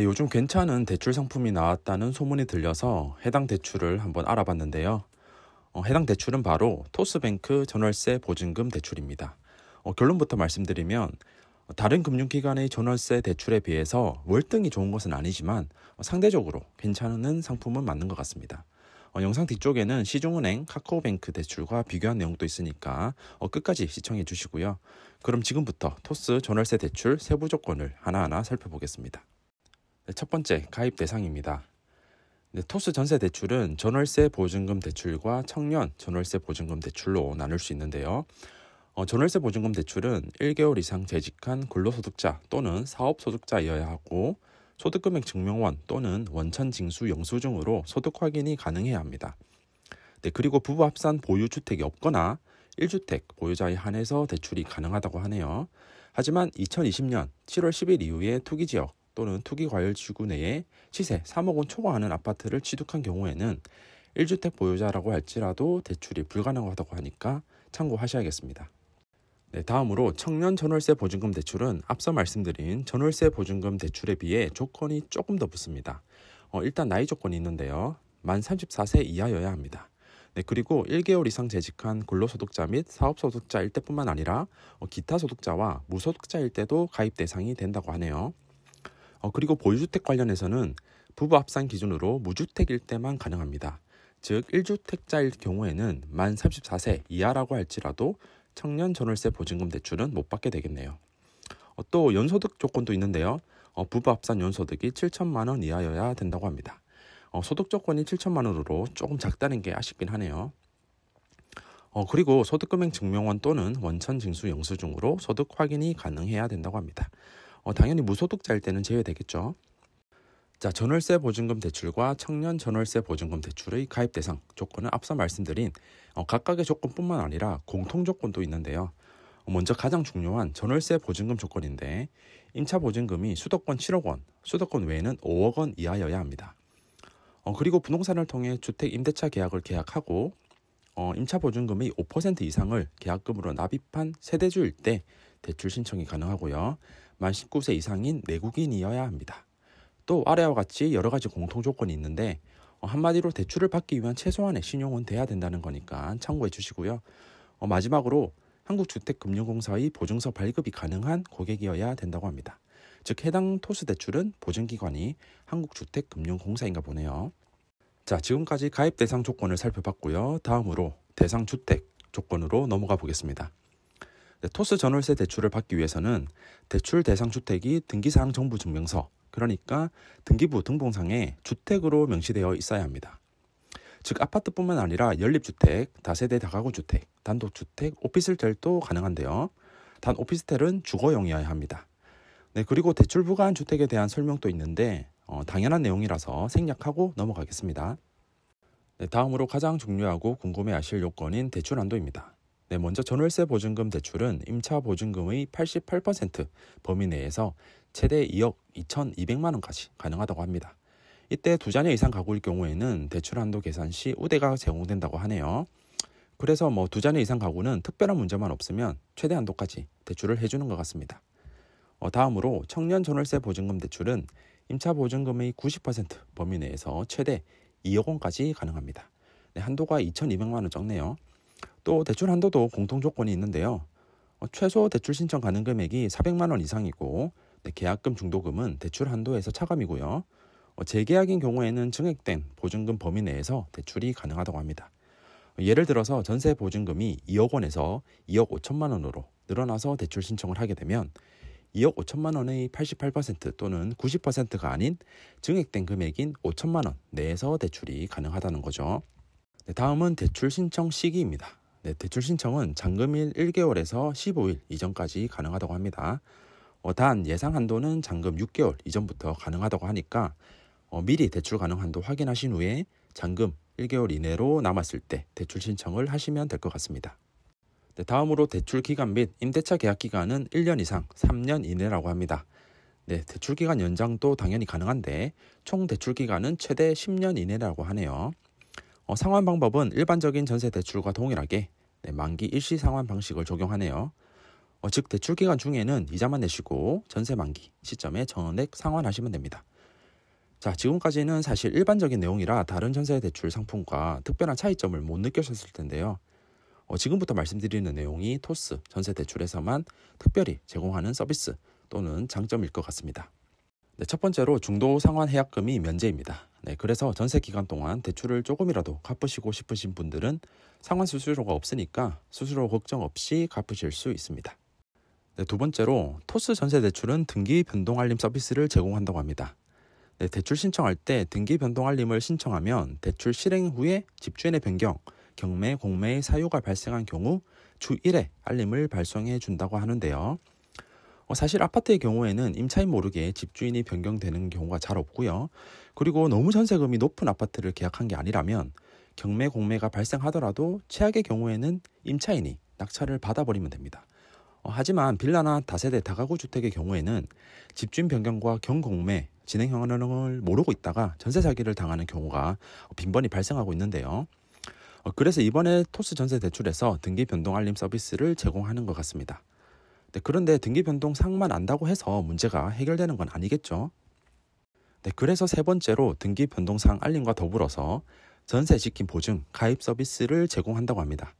네, 요즘 괜찮은 대출 상품이 나왔다는 소문이 들려서 해당 대출을 한번 알아봤는데요. 해당 대출은 바로 토스뱅크 전월세 보증금 대출입니다. 결론부터 말씀드리면 다른 금융기관의 전월세 대출에 비해서 월등히 좋은 것은 아니지만 상대적으로 괜찮은 상품은 맞는 것 같습니다. 영상 뒤쪽에는 시중은행 카카오뱅크 대출과 비교한 내용도 있으니까 끝까지 시청해 주시고요. 그럼 지금부터 토스 전월세 대출 세부 조건을 하나하나 살펴보겠습니다. 네, 첫 번째, 가입 대상입니다. 네, 토스 전세 대출은 전월세 보증금 대출과 청년 전월세 보증금 대출로 나눌 수 있는데요. 전월세 보증금 대출은 1개월 이상 재직한 근로소득자 또는 사업소득자여야 하고 소득금액 증명원 또는 원천징수 영수증으로 소득 확인이 가능해야 합니다. 네, 그리고 부부 합산 보유 주택이 없거나 1주택 보유자에 한해서 대출이 가능하다고 하네요. 하지만 2020년 7월 10일 이후에 투기지역 또는 투기과열지구 내에 시세 3억 원 초과하는 아파트를 취득한 경우에는 1주택 보유자라고 할지라도 대출이 불가능하다고 하니까 참고하셔야겠습니다. 네, 다음으로 청년 전월세 보증금 대출은 앞서 말씀드린 전월세 보증금 대출에 비해 조건이 조금 더 붙습니다. 일단 나이 조건이 있는데요. 만 34세 이하여야 합니다. 네, 그리고 1개월 이상 재직한 근로소득자 및 사업소득자일 때뿐만 아니라 기타 소득자와 무소득자일 때도 가입 대상이 된다고 하네요. 그리고 보유주택 관련해서는 부부 합산 기준으로 무주택일 때만 가능합니다. 즉 1주택자일 경우에는 만 34세 이하라고 할지라도 청년 전월세 보증금 대출은 못 받게 되겠네요. 또 연소득 조건도 있는데요. 부부 합산 연소득이 7천만 원 이하여야 된다고 합니다. 소득 조건이 7천만 원으로 조금 작다는 게 아쉽긴 하네요. 그리고 소득금액 증명원 또는 원천징수 영수증으로 소득 확인이 가능해야 된다고 합니다. 당연히 무소득자일 때는 제외되겠죠. 자, 전월세 보증금 대출과 청년 전월세 보증금 대출의 가입 대상 조건은 앞서 말씀드린 각각의 조건뿐만 아니라 공통 조건도 있는데요. 먼저 가장 중요한 전월세 보증금 조건인데 임차 보증금이 수도권 7억 원, 수도권 외에는 5억 원 이하여야 합니다. 그리고 부동산을 통해 주택 임대차 계약을 계약하고 임차 보증금의 5% 이상을 계약금으로 납입한 세대주일 때 대출 신청이 가능하고요. 만 19세 이상인 내국인이어야 합니다. 또 아래와 같이 여러 가지 공통 조건이 있는데 한마디로 대출을 받기 위한 최소한의 신용은 돼야 된다는 거니까 참고해 주시고요. 마지막으로 한국주택금융공사의 보증서 발급이 가능한 고객이어야 된다고 합니다. 즉 해당 토스 대출은 보증기관이 한국주택금융공사인가 보네요. 자, 지금까지 가입 대상 조건을 살펴봤고요. 다음으로 대상 주택 조건으로 넘어가 보겠습니다. 네, 토스 전월세 대출을 받기 위해서는 대출 대상 주택이 등기사항 정보 증명서, 그러니까 등기부 등본상에 주택으로 명시되어 있어야 합니다. 즉 아파트뿐만 아니라 연립주택, 다세대 다가구주택, 단독주택, 오피스텔도 가능한데요. 단 오피스텔은 주거용이어야 합니다. 네, 그리고 대출 부과한 주택에 대한 설명도 있는데 당연한 내용이라서 생략하고 넘어가겠습니다. 네, 다음으로 가장 중요하고 궁금해하실 요건인 대출 한도입니다. 네, 먼저 전월세 보증금 대출은 임차 보증금의 88% 범위 내에서 최대 2억 2,200만 원까지 가능하다고 합니다. 이때 두 자녀 이상 가구일 경우에는 대출 한도 계산 시 우대가 제공된다고 하네요. 그래서 두 자녀 이상 가구는 특별한 문제만 없으면 최대 한도까지 대출을 해주는 것 같습니다. 다음으로 청년 전월세 보증금 대출은 임차 보증금의 90% 범위 내에서 최대 2억 원까지 가능합니다. 네, 한도가 2,200만 원 적네요. 또 대출 한도도 공통 조건이 있는데요. 최소 대출 신청 가능 금액이 400만 원 이상이고 계약금 중도금은 대출 한도에서 차감이고요. 재계약인 경우에는 증액된 보증금 범위 내에서 대출이 가능하다고 합니다. 예를 들어서 전세 보증금이 2억 원에서 2억 5천만 원으로 늘어나서 대출 신청을 하게 되면 2억 5천만 원의 88% 또는 90%가 아닌 증액된 금액인 5천만 원 내에서 대출이 가능하다는 거죠. 네, 다음은 대출 신청 시기입니다. 네, 대출 신청은 잔금일 1개월에서 15일 이전까지 가능하다고 합니다. 단 예상 한도는 잔금 6개월 이전부터 가능하다고 하니까 미리 대출 가능 한도 확인하신 후에 잔금 1개월 이내로 남았을 때 대출 신청을 하시면 될 것 같습니다. 네, 다음으로 대출 기간 및 임대차 계약 기간은 1년 이상 3년 이내라고 합니다. 네, 대출 기간 연장도 당연히 가능한데 총 대출 기간은 최대 10년 이내라고 하네요. 상환 방법은 일반적인 전세 대출과 동일하게 만기 일시 상환 방식을 적용하네요. 즉 대출 기간 중에는 이자만 내시고 전세 만기 시점에 전액 상환하시면 됩니다. 자, 지금까지는 사실 일반적인 내용이라 다른 전세대출 상품과 특별한 차이점을 못 느끼셨을 텐데요. 지금부터 말씀드리는 내용이 토스 전세대출에서만 특별히 제공하는 서비스 또는 장점일 것 같습니다. 네, 첫 번째로 중도 상환 해약금이 면제입니다. 네, 그래서 전세 기간 동안 대출을 조금이라도 갚으시고 싶으신 분들은 상환 수수료가 없으니까 수수료 걱정 없이 갚으실 수 있습니다. 네, 두 번째로 토스 전세대출은 등기 변동 알림 서비스를 제공한다고 합니다. 네, 대출 신청할 때 등기 변동 알림을 신청하면 대출 실행 후에 집주인의 변경, 경매, 공매의 사유가 발생한 경우 주 1회 알림을 발송해 준다고 하는데요. 사실 아파트의 경우에는 임차인 모르게 집주인이 변경되는 경우가 잘 없고요. 그리고 너무 전세금이 높은 아파트를 계약한 게 아니라면 경매, 공매가 발생하더라도 최악의 경우에는 임차인이 낙찰을 받아버리면 됩니다. 하지만 빌라나 다세대 다가구 주택의 경우에는 집주인 변경과 경공매 진행 현황을 모르고 있다가 전세 사기를 당하는 경우가 빈번히 발생하고 있는데요. 그래서 이번에 토스 전세 대출에서 등기 변동 알림 서비스를 제공하는 것 같습니다. 네, 그런데 등기 변동 사항만 안다고 해서 문제가 해결되는 건 아니겠죠. 네, 그래서 세 번째로 등기 변동 사항 알림과 더불어서 전세 직긴 보증 가입 서비스를 제공한다고 합니다.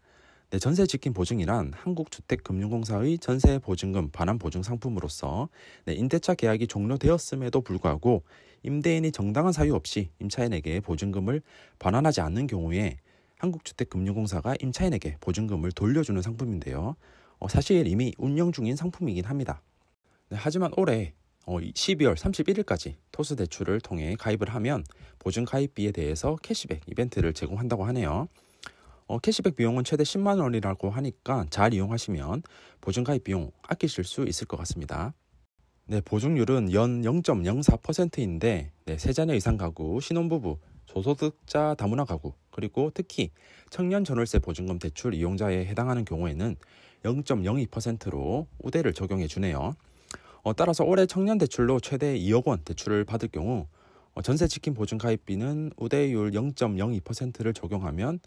네, 전세 직긴 보증이란 한국주택금융공사의 전세 보증금 반환 보증 상품으로서 임대차 계약이 종료되었음에도 불구하고 임대인이 정당한 사유 없이 임차인에게 보증금을 반환하지 않는 경우에 한국주택금융공사가 임차인에게 보증금을 돌려주는 상품인데요. 사실 이미 운영 중인 상품이긴 합니다. 네, 하지만 올해 12월 31일까지 토스 대출을 통해 가입을 하면 보증 가입비에 대해서 캐시백 이벤트를 제공한다고 하네요. 캐시백 비용은 최대 10만 원이라고 하니까 잘 이용하시면 보증 가입 비용 아끼실 수 있을 것 같습니다. 네, 보증률은 연 0.04%인데 세 자녀 이상 가구, 신혼부부, 저소득자 다문화 가구, 그리고 특히 청년 전월세 보증금 대출 이용자에 해당하는 경우에는 0.02%로 우대를 적용해 주네요. 따라서 올해 청년 대출로 최대 2억 원 대출을 받을 경우 전세 직긴 보증 가입비는 우대율 0.02%를 적용하면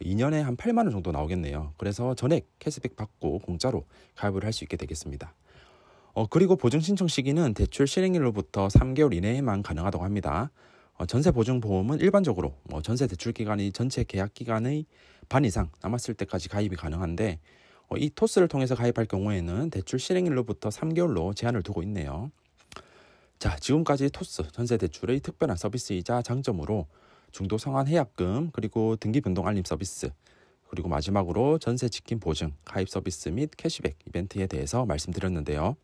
2년에 한 8만 원 정도 나오겠네요. 그래서 전액 캐시백 받고 공짜로 가입을 할 수 있게 되겠습니다. 그리고 보증 신청 시기는 대출 실행일로부터 3개월 이내에만 가능하다고 합니다. 전세 보증 보험은 일반적으로 전세 대출 기간이 전체 계약 기간의 반 이상 남았을 때까지 가입이 가능한데 이 토스를 통해서 가입할 경우에는 대출 실행일로부터 3개월로 제한을 두고 있네요. 자, 지금까지 토스 전세 대출의 특별한 서비스이자 장점으로 중도 상환 해약금, 그리고 등기 변동 알림 서비스, 그리고 마지막으로 전세 직긴 보증 가입 서비스 및 캐시백 이벤트에 대해서 말씀드렸는데요.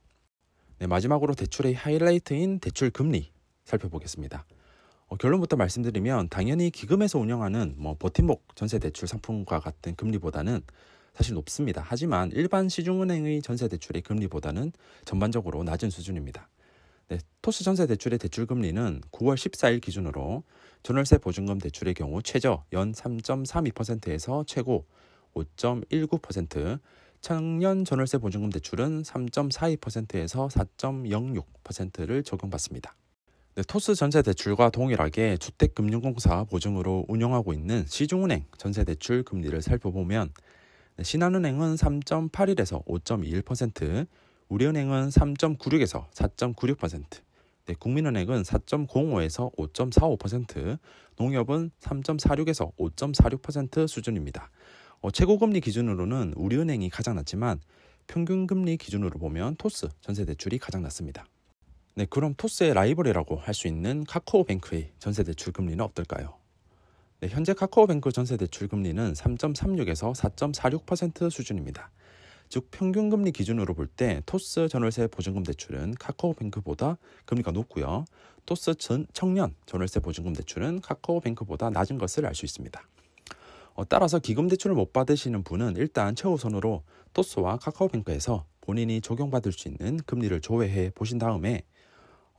네, 마지막으로 대출의 하이라이트인 대출 금리 살펴보겠습니다. 결론부터 말씀드리면 당연히 기금에서 운영하는 버팀목 전세 대출 상품과 같은 금리보다는 사실 높습니다. 하지만 일반 시중은행의 전세 대출의 금리보다는 전반적으로 낮은 수준입니다. 네, 토스 전세 대출의 대출 금리는 9월 14일 기준으로 전월세 보증금 대출의 경우 최저 연 3.32%에서 최고 5.19%, 청년 전월세 보증금 대출은 3.42%에서 4.06%를 적용받습니다. 네, 토스 전세 대출과 동일하게 주택금융공사 보증으로 운영하고 있는 시중은행 전세 대출 금리를 살펴보면 신한은행은 3.81에서 5.21%, 우리은행은 3.96에서 4.96%, 국민은행은 4.05에서 5.45%, 농협은 3.46에서 5.46% 수준입니다. 최고금리 기준으로는 우리은행이 가장 낮지만 평균금리 기준으로 보면 토스 전세대출이 가장 낮습니다. 네, 그럼 토스의 라이벌이라고 할 수 있는 카카오뱅크의 전세대출 금리는 어떨까요? 네, 현재 카카오뱅크 전세대출 금리는 3.36에서 4.46% 수준입니다. 즉 평균금리 기준으로 볼 때 토스 전월세 보증금 대출은 카카오뱅크보다 금리가 높고요. 토스 청년 전월세 보증금 대출은 카카오뱅크보다 낮은 것을 알 수 있습니다. 따라서 기금 대출을 못 받으시는 분은 일단 최우선으로 토스와 카카오뱅크에서 본인이 적용받을 수 있는 금리를 조회해 보신 다음에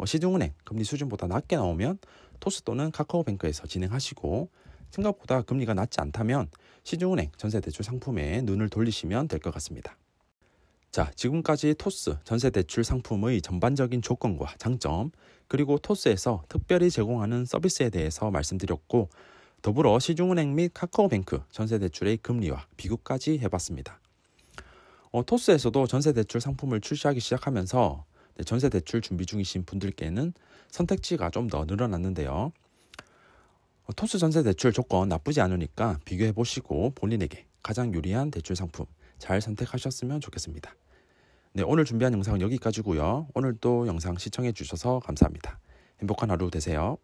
시중은행 금리 수준보다 낮게 나오면 토스 또는 카카오뱅크에서 진행하시고 생각보다 금리가 낮지 않다면 시중은행 전세대출 상품에 눈을 돌리시면 될 것 같습니다. 자, 지금까지 토스 전세대출 상품의 전반적인 조건과 장점, 그리고 토스에서 특별히 제공하는 서비스에 대해서 말씀드렸고, 더불어 시중은행 및 카카오뱅크 전세대출의 금리와 비교까지 해봤습니다. 토스에서도 전세대출 상품을 출시하기 시작하면서 네, 전세 대출 준비 중이신 분들께는 선택지가 좀 더 늘어났는데요. 토스 전세 대출 조건 나쁘지 않으니까 비교해 보시고 본인에게 가장 유리한 대출 상품 잘 선택하셨으면 좋겠습니다. 네, 오늘 준비한 영상은 여기까지고요. 오늘도 영상 시청해 주셔서 감사합니다. 행복한 하루 되세요.